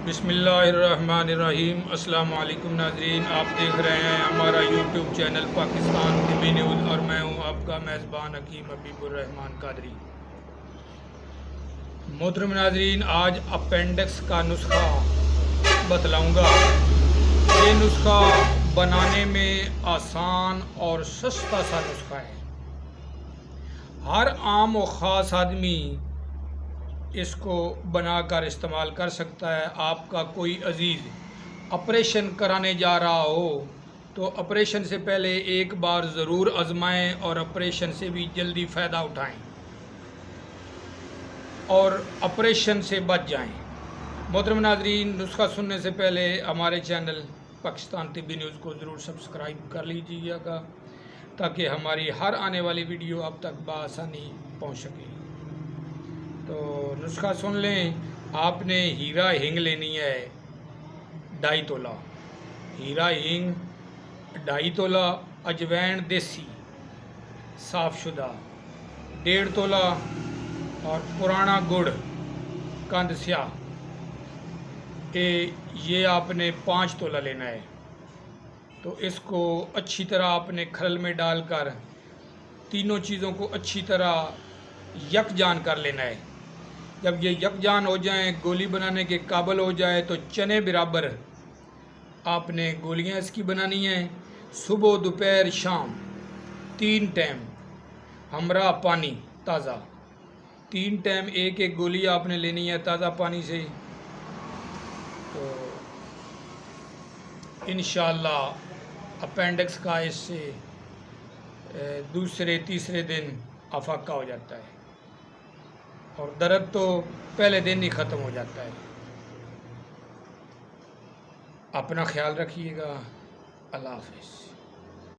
बिस्मिल्लाहिर्रहमानिर्रहीम। अस्सलाम वालेकुम नाजरीन, आप देख रहे हैं हमारा YouTube channel Pakistan TV news और मैं हूं आपका मेज़बान हकीम हबीबुर्रहमान कादरी। मोहतरम नाजरीन, आज अपेंडिक्स का नुस्खा बतलाऊंगा। ये नुस्खा बनाने में आसान और सस्ता सा नुस्खा है। हर आम और ख़ास आदमी इसको बनाकर इस्तेमाल कर सकता है। आपका कोई अजीज़ ऑपरेशन कराने जा रहा हो तो ऑपरेशन से पहले एक बार ज़रूर आजमाएं और ऑपरेशन से भी जल्दी फ़ायदा उठाएं और ऑपरेशन से बच जाएं। मोहतरम नाज़रीन, नुस्खा सुनने से पहले हमारे चैनल पाकिस्तान टीवी न्यूज़ को ज़रूर सब्सक्राइब कर लीजिएगा ताकि हमारी हर आने वाली वीडियो आप तक बआसानी पहुँच सके। तो नुस्खा सुन लें। आपने हीरा हींग लेनी है 2.5 तोला, हीरा हींग 2.5 तोला, अजवैन देसी साफ़शुदा 1.5 तोला और पुराना गुड़ कंद स्याह ये आपने 5 तोला लेना है। तो इसको अच्छी तरह आपने खल में डालकर तीनों चीज़ों को अच्छी तरह यकजान कर लेना है। जब ये यकजान हो जाएं, गोली बनाने के काबिल हो जाए तो चने बराबर आपने गोलियां इसकी बनानी हैं। सुबह दोपहर शाम 3 टाइम हमरा पानी ताज़ा, 3 टाइम एक एक गोली आपने लेनी है ताज़ा पानी से। तो इंशाअल्लाह अपेंडिक्स का इससे दूसरे तीसरे दिन अफाका हो जाता है और दर्द तो पहले दिन ही ख़त्म हो जाता है। अपना ख्याल रखिएगा। अल्लाह हाफ़िज़।